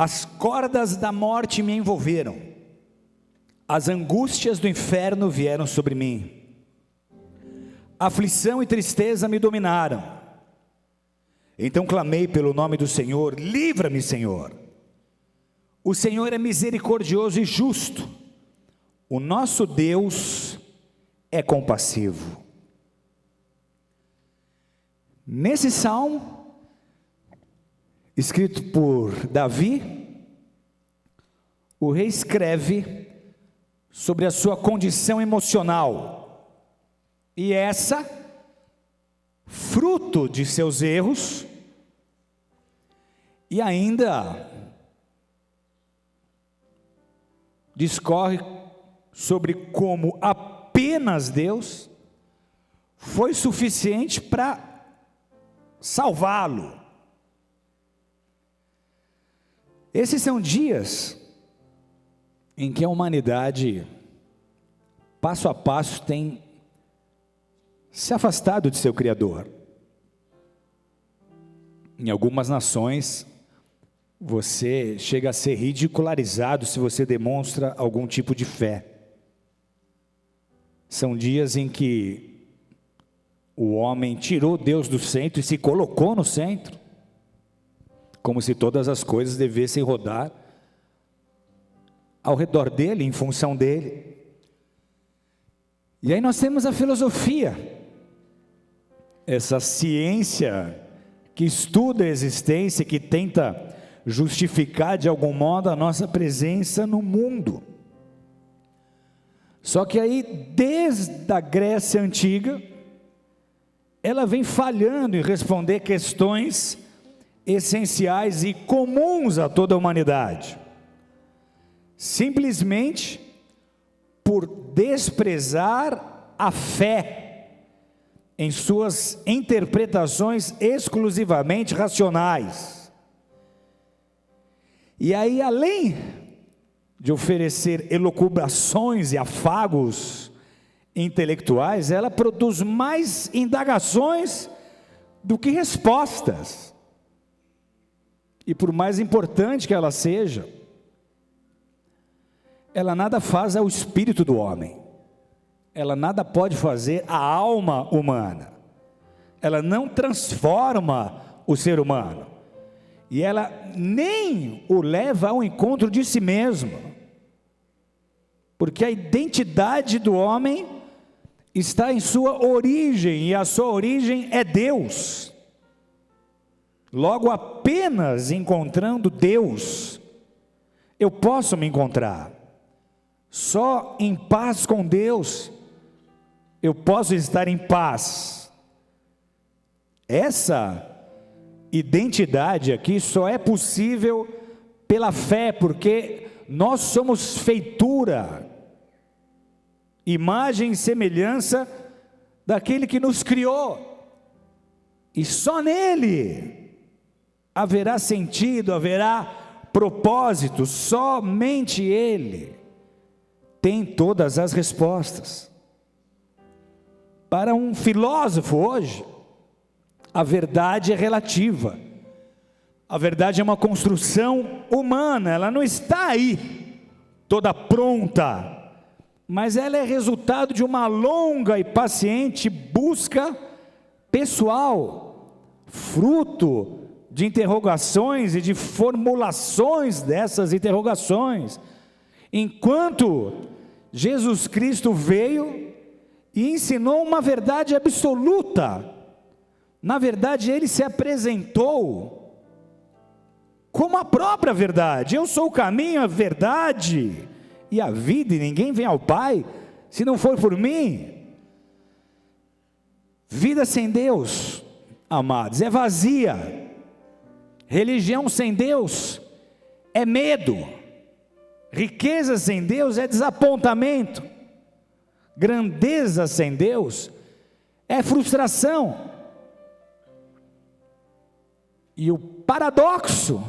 As cordas da morte me envolveram, as angústias do inferno vieram sobre mim, aflição e tristeza me dominaram. Então clamei pelo nome do Senhor: livra-me, Senhor. O Senhor é misericordioso e justo, o nosso Deus é compassivo. Nesse salmo, escrito por Davi, o rei escreve sobre a sua condição emocional, e essa, fruto de seus erros, e ainda discorre sobre como apenas Deus foi suficiente para salvá-lo. Esses são dias em que a humanidade, passo a passo, tem se afastado de seu Criador. Em algumas nações, você chega a ser ridicularizado se você demonstra algum tipo de fé. São dias em que o homem tirou Deus do centro e se colocou no centro, como se todas as coisas devessem rodar ao redor dele, em função dele. E aí nós temos a filosofia, essa ciência que estuda a existência, que tenta justificar de algum modo a nossa presença no mundo. Só que aí, desde a Grécia Antiga, ela vem falhando em responder questões essenciais e comuns a toda a humanidade, simplesmente por desprezar a fé em suas interpretações exclusivamente racionais. E aí, além de oferecer elucubrações e afagos intelectuais, ela produz mais indagações do que respostas. E por mais importante que ela seja, ela nada faz ao espírito do homem, ela nada pode fazer à alma humana, ela não transforma o ser humano, e ela nem o leva ao encontro de si mesmo, porque a identidade do homem está em sua origem, e a sua origem é Deus. Logo, apenas encontrando Deus, eu posso me encontrar. Só em paz com Deus, eu posso estar em paz. Essa identidade aqui só é possível pela fé, porque nós somos feitura, imagem e semelhança daquele que nos criou, e só nele haverá sentido, haverá propósito, somente ele tem todas as respostas. Para um filósofo hoje, a verdade é relativa, a verdade é uma construção humana, ela não está aí, toda pronta, mas ela é resultado de uma longa e paciente busca pessoal, fruto de interrogações e de formulações dessas interrogações, enquanto Jesus Cristo veio e ensinou uma verdade absoluta. Na verdade, ele se apresentou como a própria verdade. Eu sou o caminho, a verdade e a vida, e ninguém vem ao Pai se não for por mim. Vida sem Deus, amados, é vazia. Religião sem Deus é medo. Riqueza sem Deus é desapontamento. Grandeza sem Deus é frustração. E o paradoxo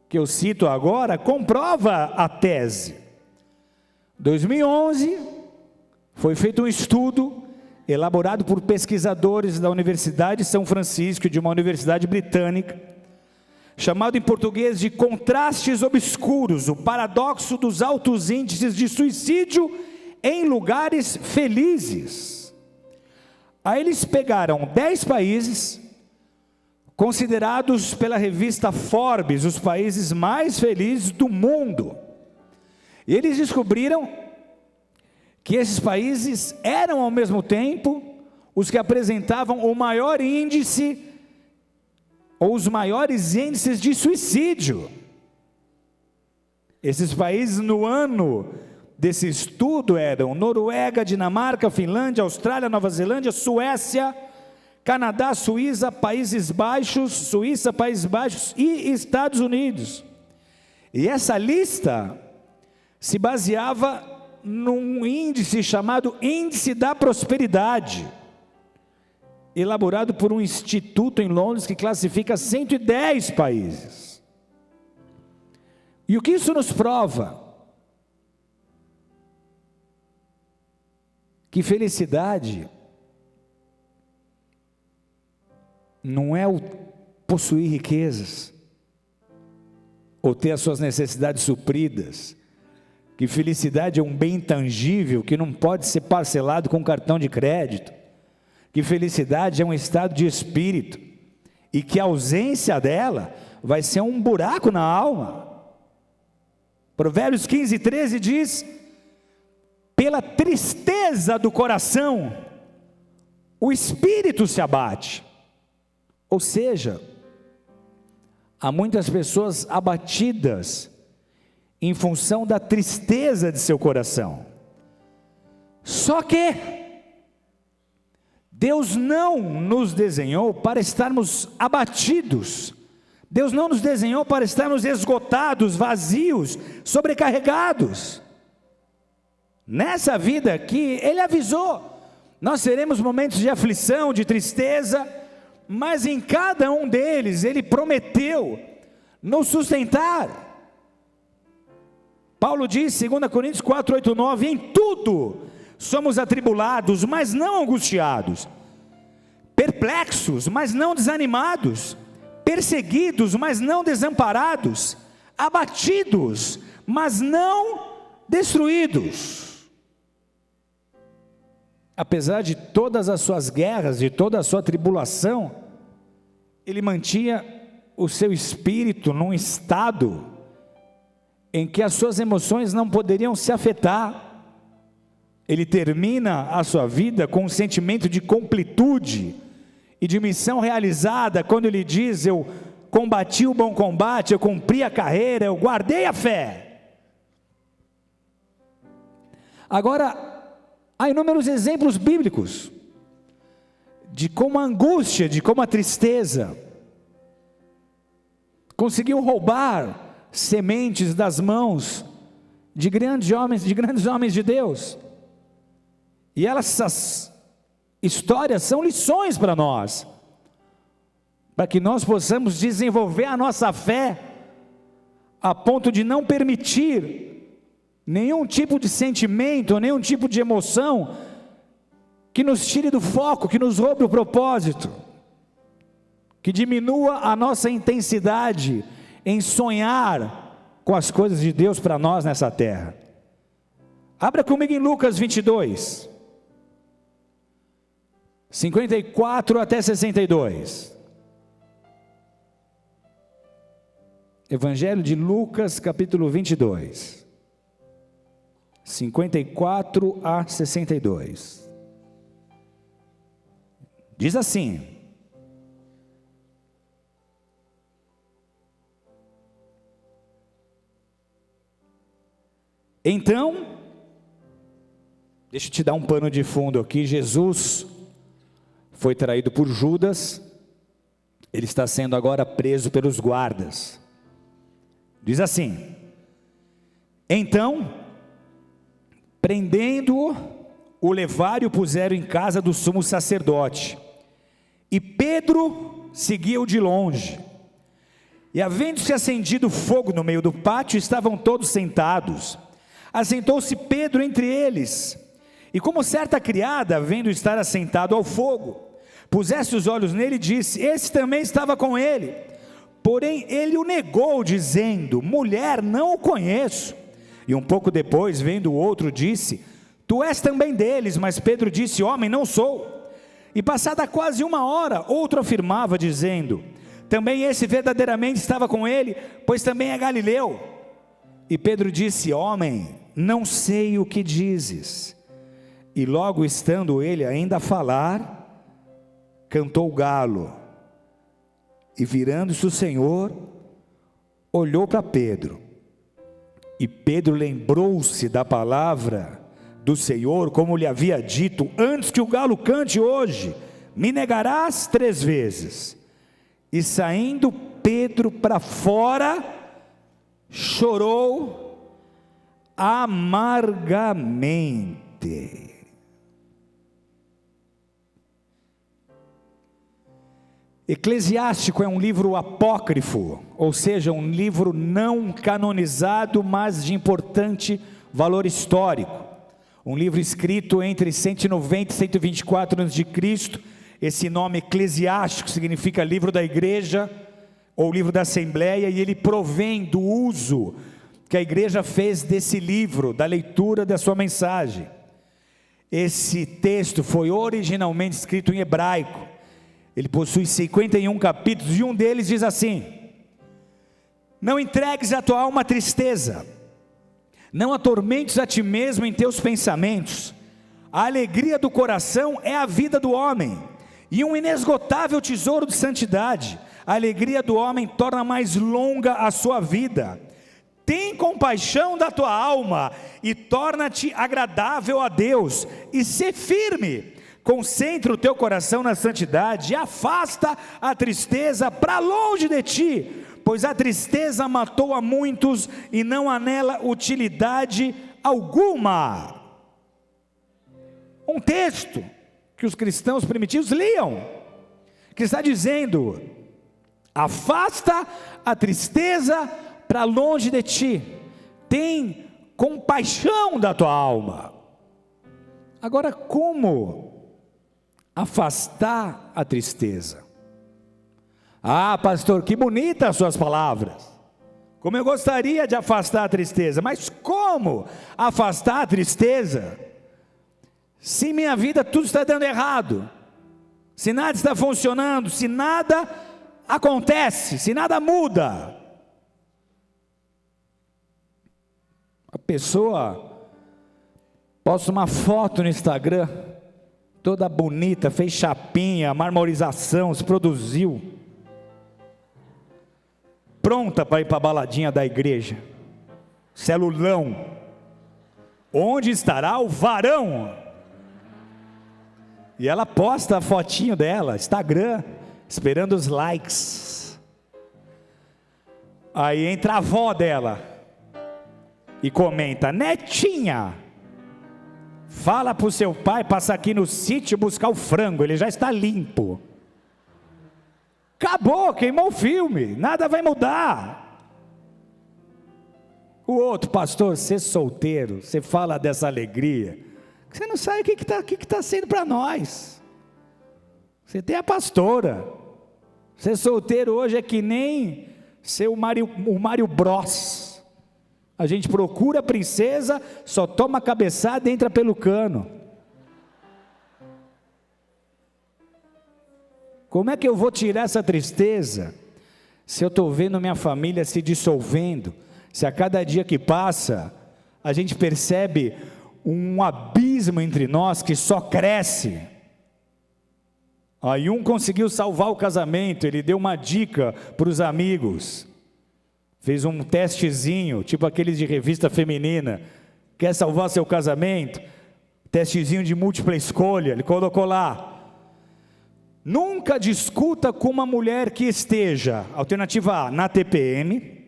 que eu cito agora comprova a tese. 2011 foi feito um estudo elaborado por pesquisadores da Universidade de São Francisco, de uma universidade britânica, chamado em português de contrastes obscuros, o paradoxo dos altos índices de suicídio em lugares felizes. Aí eles pegaram 10 países, considerados pela revista Forbes, os países mais felizes do mundo. E eles descobriram que esses países eram ao mesmo tempo os que apresentavam o maior índice, ou os maiores índices de suicídio. Esses países no ano desse estudo eram Noruega, Dinamarca, Finlândia, Austrália, Nova Zelândia, Suécia, Canadá, Suíça, Países Baixos e Estados Unidos. E essa lista se baseava num índice chamado Índice da Prosperidade, elaborado por um instituto em Londres que classifica 110 países. E o que isso nos prova? Que felicidade não é o possuir riquezas, ou ter as suas necessidades supridas. Que felicidade é um bem tangível que não pode ser parcelado com cartão de crédito. Que felicidade é um estado de espírito, e que a ausência dela vai ser um buraco na alma. Provérbios 15:13 diz: pela tristeza do coração, o espírito se abate. Ou seja, há muitas pessoas abatidas em função da tristeza de seu coração. Só que Deus não nos desenhou para estarmos abatidos. Deus não nos desenhou para estarmos esgotados, vazios, sobrecarregados. Nessa vida aqui, Ele avisou, nós teremos momentos de aflição, de tristeza, mas em cada um deles Ele prometeu nos sustentar. Paulo diz, 2 Coríntios 4, 8, 9, em tudo somos atribulados, mas não angustiados, perplexos, mas não desanimados, perseguidos, mas não desamparados, abatidos, mas não destruídos. Apesar de todas as suas guerras, de toda a sua tribulação, ele mantinha o seu espírito num estado em que as suas emoções não poderiam se afetar. Ele termina a sua vida com um sentimento de completude e de missão realizada, quando ele diz: eu combati o bom combate, eu cumpri a carreira, eu guardei a fé. Agora, há inúmeros exemplos bíblicos de como a angústia, de como a tristeza conseguiu roubar sementes das mãos de grandes homens de Deus. E essas histórias são lições para nós, para que nós possamos desenvolver a nossa fé, a ponto de não permitir nenhum tipo de sentimento, nenhum tipo de emoção, que nos tire do foco, que nos roube o propósito, que diminua a nossa intensidade em sonhar com as coisas de Deus para nós nessa terra. Abra comigo em Lucas 22, 54 até 62. Evangelho de Lucas, capítulo 22, 54 a 62. Diz assim: então, deixa eu te dar um pano de fundo aqui. Jesus foi traído por Judas, ele está sendo agora preso pelos guardas. Diz assim: então, prendendo-o, o levaram e o puseram em casa do sumo sacerdote, e Pedro seguia-o de longe. E havendo-se acendido fogo no meio do pátio, estavam todos sentados. Assentou-se Pedro entre eles, e como certa criada, vendo estar assentado ao fogo, pusesse os olhos nele e disse: esse também estava com ele. Porém ele o negou, dizendo: mulher, não o conheço. E um pouco depois, vendo o outro, disse: tu és também deles. Mas Pedro disse: homem, não sou. E passada quase 1 hora, outro afirmava, dizendo: também esse verdadeiramente estava com ele, pois também é galileu. E Pedro disse: homem, não sei o que dizes. E logo estando ele ainda a falar, cantou o galo. E virando-se o Senhor, olhou para Pedro. E Pedro lembrou-se da palavra do Senhor, como lhe havia dito: antes que o galo cante hoje, me negarás 3 vezes. E saindo Pedro para fora, chorou amargamente. Eclesiástico é um livro apócrifo, ou seja, um livro não canonizado, mas de importante valor histórico. Um livro escrito entre 190 e 124 anos de Cristo. Esse nome Eclesiástico significa livro da igreja, ou livro da assembleia, e ele provém do uso que a igreja fez desse livro, da leitura da sua mensagem. Esse texto foi originalmente escrito em hebraico. Ele possui 51 capítulos, e um deles diz assim: não entregues a tua alma à tristeza, não atormentes a ti mesmo em teus pensamentos. A alegria do coração é a vida do homem, e um inesgotável tesouro de santidade. A alegria do homem torna mais longa a sua vida. Tem compaixão da tua alma, e torna-te agradável a Deus, e sê firme. Concentra o teu coração na santidade, e afasta a tristeza para longe de ti, pois a tristeza matou a muitos, e não há nela utilidade alguma. Um texto que os cristãos primitivos liam, que está dizendo: afasta a tristeza para longe de ti, tem compaixão da tua alma. Agora, como afastar a tristeza? Ah, pastor, que bonitas as suas palavras, como eu gostaria de afastar a tristeza, mas como afastar a tristeza, se minha vida tudo está dando errado, se nada está funcionando, se nada acontece, se nada muda? A pessoa posta uma foto no Instagram, toda bonita, fez chapinha, marmorização, se produziu, pronta para ir para a baladinha da igreja, celulão. Onde estará o varão? E ela posta a fotinho dela, Instagram, esperando os likes. Aí entra a avó dela e comenta: netinha, fala para o seu pai passar aqui no sítio buscar o frango, ele já está limpo. Acabou, queimou o filme, nada vai mudar. O outro: pastor, você solteiro, você fala dessa alegria, você não sabe o que está sendo para nós. Você tem a pastora. Ser solteiro hoje é que nem ser o Mário Bros. A gente procura a princesa, só toma a cabeçada e entra pelo cano. Como é que eu vou tirar essa tristeza, se eu estou vendo minha família se dissolvendo, se a cada dia que passa, a gente percebe um abismo entre nós que só cresce? Aí um conseguiu salvar o casamento, ele deu uma dica para os amigos, fez um testezinho, tipo aqueles de revista feminina, quer salvar seu casamento? Testezinho de múltipla escolha, ele colocou lá: nunca discuta com uma mulher que esteja, alternativa A, na TPM,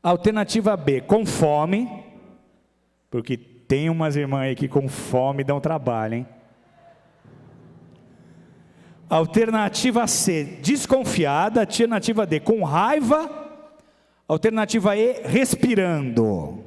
alternativa B, com fome, porque tem umas irmãs aí que com fome dão trabalho, hein? Alternativa C, desconfiada. Alternativa D, com raiva. Alternativa E, respirando.